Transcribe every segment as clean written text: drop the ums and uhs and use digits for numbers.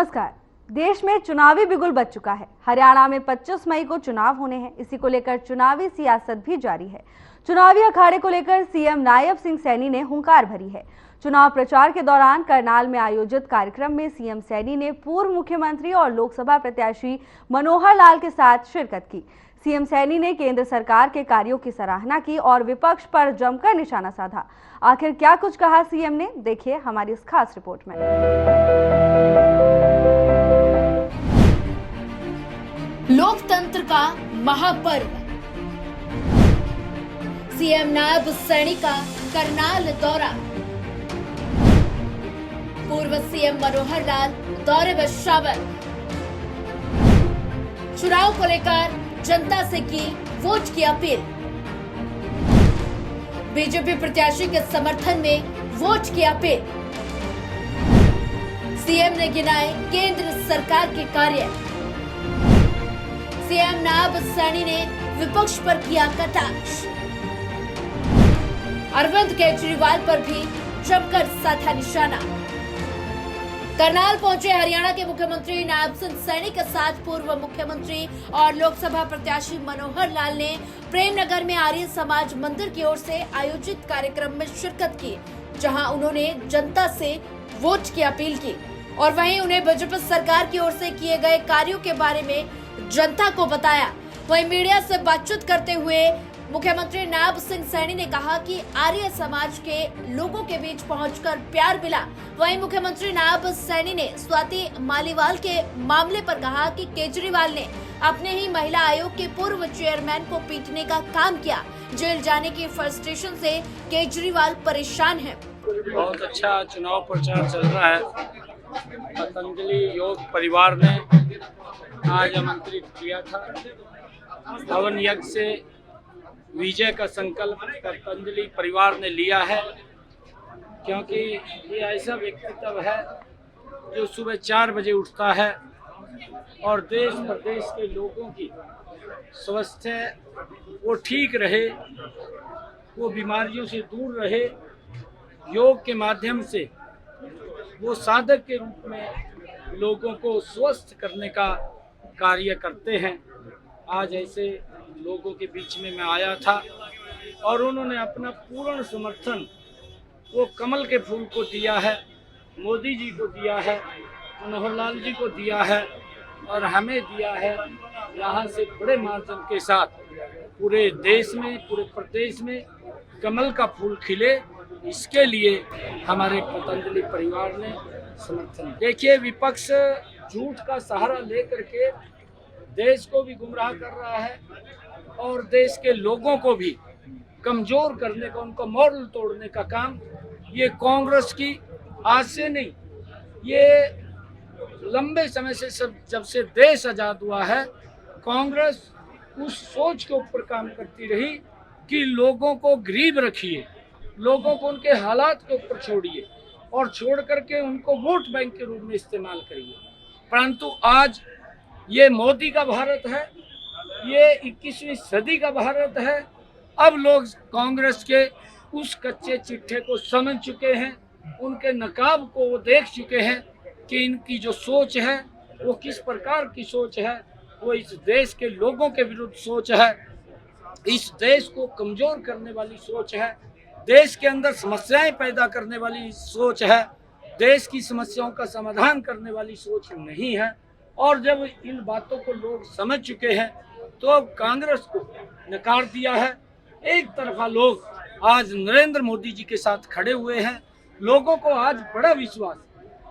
नमस्कार। देश में चुनावी बिगुल बज चुका है। हरियाणा में 25 मई को चुनाव होने हैं। इसी को लेकर चुनावी सियासत भी जारी है। चुनावी अखाड़े को लेकर सीएम नायब सिंह सैनी ने हुंकार भरी है। चुनाव प्रचार के दौरान करनाल में आयोजित कार्यक्रम में सीएम सैनी ने पूर्व मुख्यमंत्री और लोकसभा प्रत्याशी मनोहर लाल के साथ शिरकत की। सीएम सैनी ने केंद्र सरकार के कार्यों की सराहना की और विपक्ष पर जमकर निशाना साधा। आखिर क्या कुछ कहा सीएम ने, देखिए हमारी इस खास रिपोर्ट में। लोकतंत्र का महापर्व, सीएम नायब सैनी का करनाल दौरा, पूर्व सीएम मनोहर लाल दौरे में शामिल। चुनाव को लेकर जनता से की वोट की अपील, बीजेपी प्रत्याशी के समर्थन में वोट की अपील। सीएम ने गिनाए केंद्र सरकार के कार्य। सीएम नायब सैनी ने विपक्ष पर किया कटाक्ष। अरविंद केजरीवाल पर भी जमकर साधा निशाना। करनाल पहुंचे हरियाणा के मुख्यमंत्री नायब सिंह सैनी के साथ पूर्व मुख्यमंत्री और लोकसभा प्रत्याशी मनोहर लाल ने प्रेमनगर में आर्य समाज मंदिर की ओर से आयोजित कार्यक्रम में शिरकत की, जहां उन्होंने जनता से वोट की अपील की और वहीं उन्हें बीजेपी सरकार की ओर से किए गए कार्यों के बारे में जनता को बताया। वहीं मीडिया से बातचीत करते हुए मुख्यमंत्री नायब सिंह सैनी ने कहा कि आर्य समाज के लोगों के बीच पहुंचकर प्यार मिला। वहीं मुख्यमंत्री नायब सैनी ने स्वाति मालीवाल के मामले पर कहा कि केजरीवाल ने अपने ही महिला आयोग के पूर्व चेयरमैन को पीटने का काम किया। जेल जाने की फ्रस्ट्रेशन से केजरीवाल परेशान है। बहुत अच्छा चुनाव प्रचार चल रहा है। पतंजलि योग परिवार ने आज आमंत्रित किया था। हवन यज्ञ से विजय का संकल्प पतंजलि परिवार ने लिया है, क्योंकि ये ऐसा व्यक्तित्व है जो सुबह 4 बजे उठता है और देश प्रदेश के लोगों की स्वास्थ्य वो ठीक रहे, वो बीमारियों से दूर रहे। योग के माध्यम से वो साधक के रूप में लोगों को स्वस्थ करने का कार्य करते हैं। आज ऐसे लोगों के बीच में मैं आया था और उन्होंने अपना पूर्ण समर्थन वो कमल के फूल को दिया है, मोदी जी को दिया है, मनोहर लाल जी को दिया है और हमें दिया है। यहाँ से बड़े मार्जिन के साथ पूरे देश में, पूरे प्रदेश में कमल का फूल खिले, इसके लिए हमारे पतंजलि परिवार ने समर्थन। देखिए, विपक्ष झूठ का सहारा लेकर के देश को भी गुमराह कर रहा है और देश के लोगों को भी कमजोर करने का, उनका मॉरल तोड़ने का काम ये कांग्रेस की आज से नहीं, ये लंबे समय से जब से देश आजाद हुआ है, कांग्रेस उस सोच के ऊपर काम करती रही कि लोगों को गरीब रखिए, लोगों को उनके हालात के ऊपर छोड़िए और छोड़ करके उनको वोट बैंक के रूप में इस्तेमाल करिए। परंतु आज ये मोदी का भारत है, ये 21वीं सदी का भारत है। अब लोग कांग्रेस के उस कच्चे चिट्ठे को समझ चुके हैं, उनके नकाब को वो देख चुके हैं कि इनकी जो सोच है वो किस प्रकार की सोच है। वो इस देश के लोगों के विरुद्ध सोच है, इस देश को कमजोर करने वाली सोच है, देश के अंदर समस्याएं पैदा करने वाली सोच है, देश की समस्याओं का समाधान करने वाली सोच नहीं है। और जब इन बातों को लोग समझ चुके हैं तो अब कांग्रेस को नकार दिया है। एक तरफा लोग आज नरेंद्र मोदी जी के साथ खड़े हुए हैं। लोगों को आज बड़ा विश्वास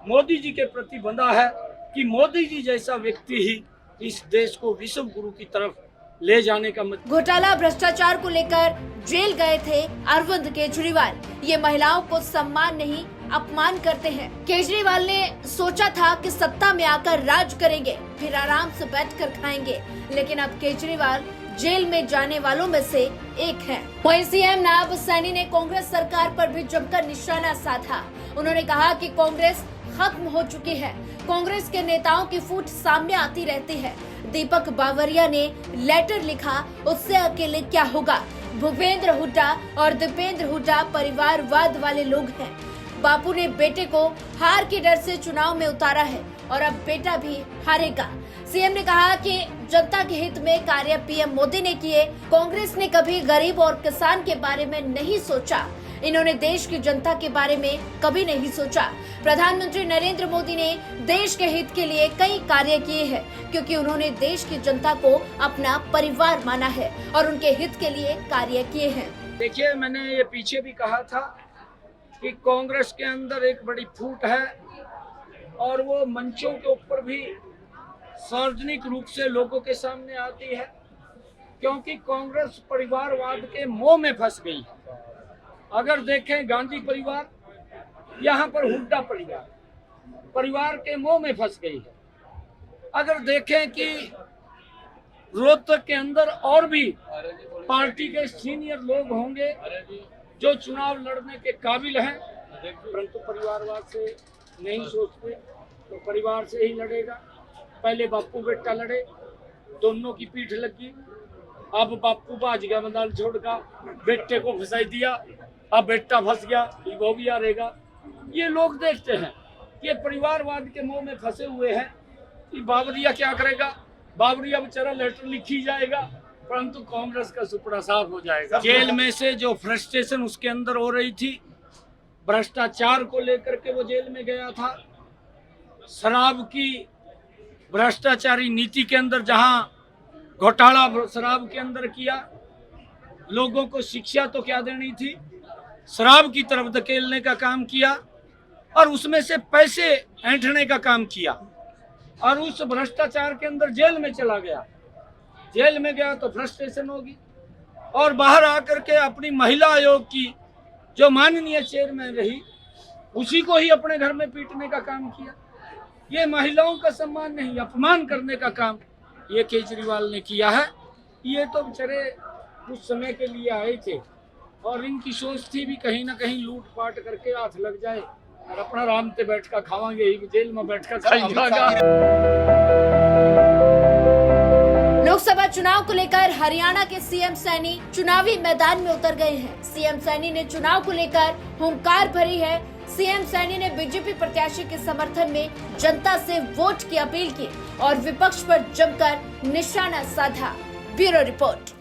मोदी जी के प्रति बंधा है कि मोदी जी जैसा व्यक्ति ही इस देश को विश्व गुरु की तरफ ले जाने का घोटाला भ्रष्टाचार को लेकर जेल गए थे अरविंद केजरीवाल। ये महिलाओं को सम्मान नहीं अपमान करते हैं। केजरीवाल ने सोचा था कि सत्ता में आकर राज करेंगे, फिर आराम से बैठकर खाएंगे, लेकिन अब केजरीवाल जेल में जाने वालों में से एक हैं। वहीं सीएम नायब सैनी ने कांग्रेस सरकार पर भी जमकर निशाना साधा। उन्होंने कहा कि कांग्रेस खत्म हो चुकी है। कांग्रेस के नेताओं की फूट सामने आती रहती है। दीपक बावरिया ने लेटर लिखा, उससे अकेले क्या होगा। भूपेंद्र हुड्डा और दीपेंद्र हुड्डा परिवारवाद वाले लोग हैं। बापू ने बेटे को हार के डर से चुनाव में उतारा है और अब बेटा भी हारेगा। सीएम ने कहा कि जनता के हित में कार्य पीएम मोदी ने किए। कांग्रेस ने कभी गरीब और किसान के बारे में नहीं सोचा। इन्होंने देश की जनता के बारे में कभी नहीं सोचा। प्रधानमंत्री नरेंद्र मोदी ने देश के हित के लिए कई कार्य किए हैं, क्योंकि उन्होंने देश की जनता को अपना परिवार माना है और उनके हित के लिए कार्य किए हैं। देखिए, मैंने ये पीछे भी कहा था कि कांग्रेस के अंदर एक बड़ी फूट है और वो मंचों के ऊपर भी सार्वजनिक रूप से लोगों के सामने आती है, क्योंकि कांग्रेस परिवारवाद के मोह में फंस गई है। अगर देखें, गांधी परिवार, यहाँ पर हुड्डा परिवार के मोह में फंस गई है। अगर देखें कि रोहतक के अंदर और भी पार्टी के सीनियर लोग होंगे जो चुनाव लड़ने के काबिल हैं, परंतु परिवारवाद से नहीं सोचते, तो परिवार से ही लड़ेगा। पहले बापू बेटा लड़े, दोनों की पीठ लगी। अब बापू भाज गया मैदान छोड़कर, बेटे को फंसाई दिया, अब बेटा फंस गया, वो भी हारेगा। ये लोग देखते हैं कि परिवारवाद के मोह में फंसे हुए हैं कि बाबरिया क्या करेगा, बाबरिया बेचारा लेटर लिखी जाएगा, परंतु कांग्रेस का सुपड़ा साफ हो जाएगा। जेल में से जो फ्रस्ट्रेशन उसके अंदर हो रही थी, भ्रष्टाचार को लेकर के वो जेल में गया था। शराब की भ्रष्टाचारी नीति के अंदर जहां घोटाला शराब के अंदर किया, लोगों को शिक्षा तो क्या देनी थी, शराब की तरफ धकेलने का काम किया और उसमें से पैसे ऐंठने का काम किया और उस भ्रष्टाचार के अंदर जेल में चला गया। जेल में गया तो फ्रस्ट्रेशन होगी और बाहर आकर के अपनी महिला आयोग की जो माननीय चेयरमैन रही, उसी को ही अपने घर में पीटने का काम किया। ये महिलाओं का सम्मान नहीं, अपमान करने का काम ये केजरीवाल ने किया है। ये तो बेचारे कुछ समय के लिए आए थे और इनकी सोच थी भी कहीं ना कहीं लूट पाट करके हाथ लग जाए और अपना आराम से बैठ कर खावांगे, ही जेल में बैठ कर खाएंगे। लोकसभा चुनाव को लेकर हरियाणा के सीएम सैनी चुनावी मैदान में उतर गए हैं। सीएम सैनी ने चुनाव को लेकर हुंकार भरी है। सीएम सैनी ने बीजेपी प्रत्याशी के समर्थन में जनता से वोट की अपील की और विपक्ष पर जमकर निशाना साधा। Bureau report.